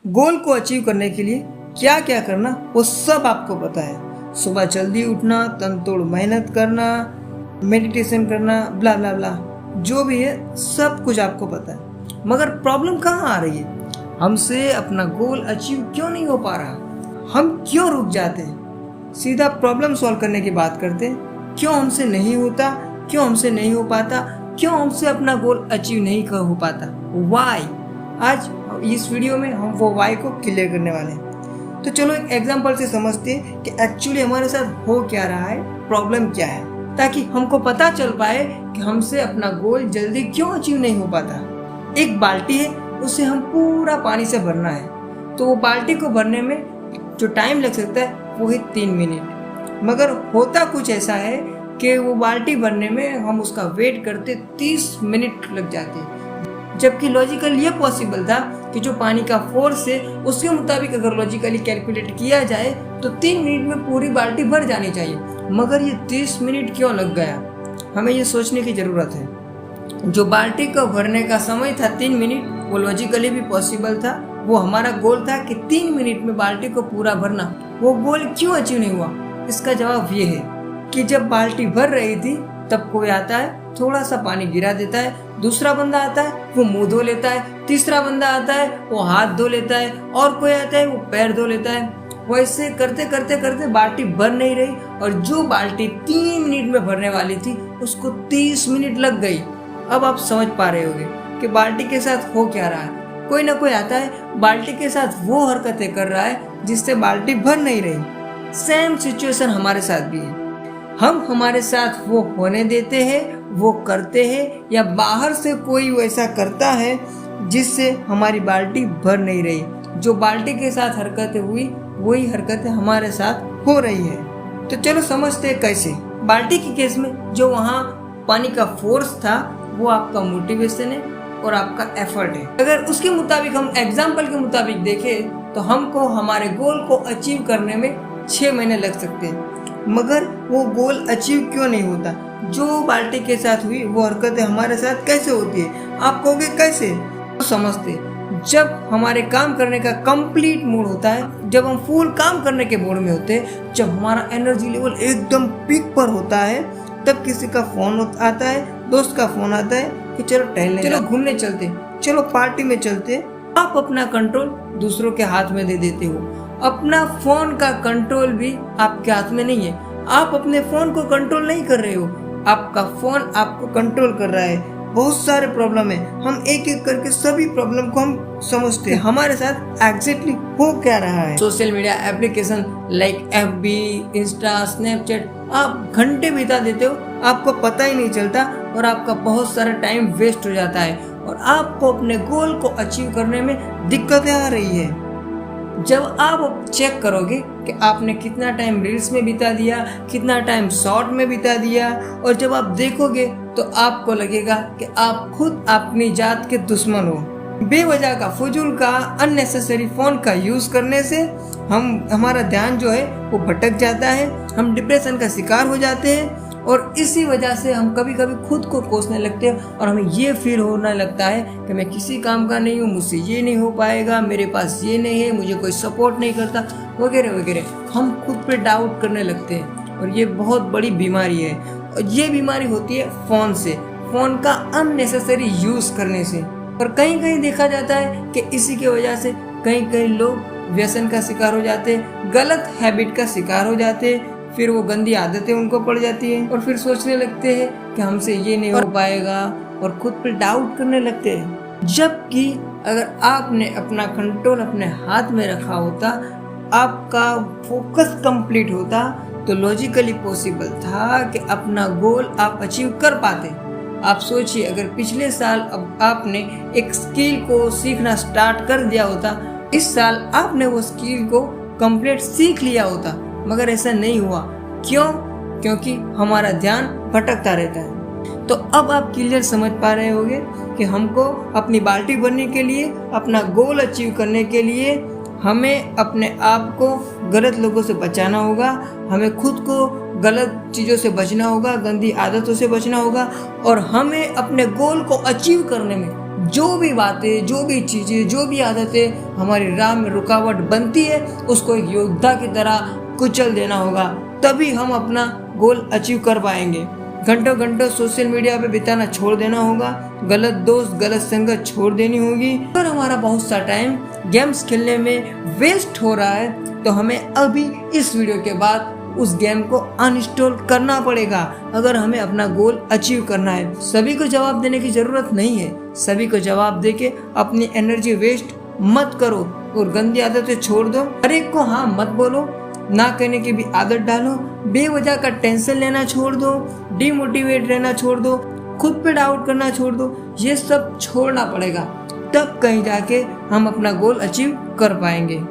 गोल को अचीव करने के लिए क्या क्या करना वो सब आपको पता है। सुबह जल्दी उठना, तनतोड़ मेहनत करना, मेडिटेशन करना, ब्ला ब्ला ब्ला, जो भी है सब कुछ आपको पता है। मगर प्रॉब्लम कहाँ आ रही है? हमसे अपना गोल अचीव क्यों नहीं हो पा रहा? हम क्यों रुक जाते हैं? सीधा प्रॉब्लम सॉल्व करने की बात करते हैं। क्यों हमसे नहीं होता? क्यों हमसे नहीं हो पाता? क्यों हमसे अपना गोल अचीव नहीं हो पाता? वाई? आज इस वीडियो में हम वो वाई को क्लियर करने वाले हैं। तो चलो एक एग्जांपल से समझते हैं कि एक्चुअली हमारे साथ हो क्या रहा है, प्रॉब्लम क्या है, ताकि हमको पता चल पाए कि हमसे अपना गोल जल्दी क्यों अचीव नहीं हो पाता। एक बाल्टी है, उसे हम पूरा पानी से भरना है, तो वो बाल्टी को भरने में जो टाइम लग सकता है वो है 3 मिनट। मगर होता कुछ ऐसा है कि वो बाल्टी भरने में हम उसका वेट करते 30 मिनट लग जाते हैं। जबकि लॉजिकल ये पॉसिबल था कि जो पानी का फोर्स है उसके मुताबिक अगर लॉजिकली कैलकुलेट किया जाए तो 3 मिनट में पूरी बाल्टी भर जानी चाहिए। मगर ये 30 मिनट क्यों लग गया? हमें ये सोचने की ज़रूरत है। जो बाल्टी को भरने का समय था 3 मिनट, वो लॉजिकली भी पॉसिबल था। वो हमारा गोल था कि 3 मिनट में बाल्टी को पूरा भरना। वो गोल क्यों अचीव नहीं हुआ? इसका जवाब ये है कि जब बाल्टी भर रही थी तब कोई आता है, थोड़ा सा पानी गिरा देता है, दूसरा बंदा आता है वो मुंह धो लेता है, तीसरा बंदा आता है वो हाथ धो लेता है, और कोई आता है वो पैर धो लेता है। वैसे करते करते करते बाल्टी भर नहीं रही, और जो बाल्टी 3 मिनट में भरने वाली थी उसको 30 मिनट लग गई। अब आप समझ पा रहे होंगे कि बाल्टी के साथ हो क्या रहा है। कोई ना कोई आता है, बाल्टी के साथ वो हरकतें कर रहा है जिससे बाल्टी भर नहीं रही। सेम सिचुएशन हमारे साथ भी है। हम हमारे साथ वो होने देते हैं, वो करते हैं, या बाहर से कोई वैसा करता है जिससे हमारी बाल्टी भर नहीं रही। जो बाल्टी के साथ हरकतें हुई वही हरकतें हमारे साथ हो रही है। तो चलो समझते हैं कैसे। बाल्टी के केस में जो वहाँ पानी का फोर्स था वो आपका मोटिवेशन है और आपका एफर्ट है। अगर उसके मुताबिक हम एग्जाम्पल के मुताबिक देखें तो हमको हमारे गोल को अचीव करने में 6 महीने लग सकते हैं। मगर वो गोल अचीव क्यों नहीं होता? जो बाल्टी के साथ हुई वो हरकतें हमारे साथ कैसे होती है? आप कहोगे कैसे? तो समझते, जब हमारे काम करने का कंप्लीट मूड होता है, जब हम फुल काम करने के मूड में होते हैं, जब हमारा एनर्जी लेवल एकदम पीक पर होता है, तब किसी का फोन आता है, दोस्त का फोन आता है कि चलो टहलने, चलो घूमने चलते, चलो पार्टी में चलते। आप अपना कंट्रोल दूसरों के हाथ में दे देते हो। अपना फोन का कंट्रोल भी आपके हाथ में नहीं है। आप अपने फोन को कंट्रोल नहीं कर रहे हो, आपका फोन आपको कंट्रोल कर रहा है। बहुत सारे प्रॉब्लम है, हम एक एक करके सभी प्रॉब्लम को हम समझते हैं। हमारे साथ एग्जैक्टली हो क्या रहा है? Social media application like FB, Insta, Snapchat आप घंटे बिता देते हो, आपको पता ही नहीं चलता, और आपका बहुत सारा टाइम वेस्ट हो जाता है, और आपको अपने गोल को अचीव करने में दिक्कतें आ रही है। जब आप चेक करोगे कि आपने कितना टाइम रील्स में बिता दिया, कितना टाइम शॉर्ट में बिता दिया, और जब आप देखोगे तो आपको लगेगा कि आप खुद अपनी जात के दुश्मन हो। बेवजह का, फजूल का, अननेसेसरी फोन का यूज करने से हमारा ध्यान जो है वो भटक जाता है, हम डिप्रेशन का शिकार हो जाते हैं, और इसी वजह से हम कभी कभी खुद को कोसने लगते हैं, और हमें ये फील होने लगता है कि मैं किसी काम का नहीं हूँ, मुझसे ये नहीं हो पाएगा, मेरे पास ये नहीं है, मुझे कोई सपोर्ट नहीं करता, वगैरह वगैरह। हम खुद पे डाउट करने लगते हैं, और ये बहुत बड़ी बीमारी है। और ये बीमारी होती है फोन से, फोन का अननेसेसरी यूज करने से। और कहीं कहीं देखा जाता है कि इसी की वजह से कहीं कहीं लोग व्यसन का शिकार हो जाते हैं, गलत हैबिट का शिकार हो जाते हैं, फिर वो गंदी आदतें उनको पड़ जाती है, और फिर सोचने लगते हैं कि हमसे ये नहीं हो पाएगा, और खुद पे डाउट करने लगते हैं। जबकि अगर आपने अपना कंट्रोल अपने हाथ में रखा होता, आपका फोकस कंप्लीट होता, तो लॉजिकली पॉसिबल था कि अपना गोल आप अचीव कर पाते। आप सोचिए, अगर पिछले साल अब आपने एक स्किल को सीखना स्टार्ट कर दिया होता, इस साल आपने वो स्किल को कंप्लीट सीख लिया होता, मगर ऐसा नहीं हुआ। क्यों? क्योंकि हमारा ध्यान भटकता रहता है। तो अब आप क्लियर समझ पा रहे होंगे कि हमको अपनी बाल्टी भरने के लिए, अपना गोल अचीव करने के लिए हमें अपने आप को गलत लोगों से बचाना होगा, हमें खुद को गलत चीज़ों से बचना होगा, गंदी आदतों से बचना होगा, और हमें अपने गोल को अचीव करने में जो भी बातें, जो भी चीज़ें, जो भी आदतें हमारी राह में रुकावट बनती है, उसको एक योद्धा की तरह कुचल देना होगा, तभी हम अपना गोल अचीव कर पाएंगे। घंटों घंटों सोशल मीडिया पे बिताना छोड़ देना होगा, गलत दोस्त, गलत संगत छोड़ देनी होगी। अगर हमारा बहुत सा टाइम गेम्स खेलने में वेस्ट हो रहा है तो हमें अभी इस वीडियो के बाद उस गेम को अनइंस्टॉल करना पड़ेगा, अगर हमें अपना गोल अचीव करना है। सभी को जवाब देने की जरूरत नहीं है, सभी को जवाब देके अपनी एनर्जी वेस्ट मत करो और गंदी आदतें छोड़ दो। हर एक को हाँ मत बोलो, ना कहने की भी आदत डालो, बेवजह का टेंशन लेना छोड़ दो, डिमोटिवेट रहना छोड़ दो, खुद पे डाउट करना छोड़ दो। ये सब छोड़ना पड़ेगा, तब कहीं जाके हम अपना गोल अचीव कर पाएंगे।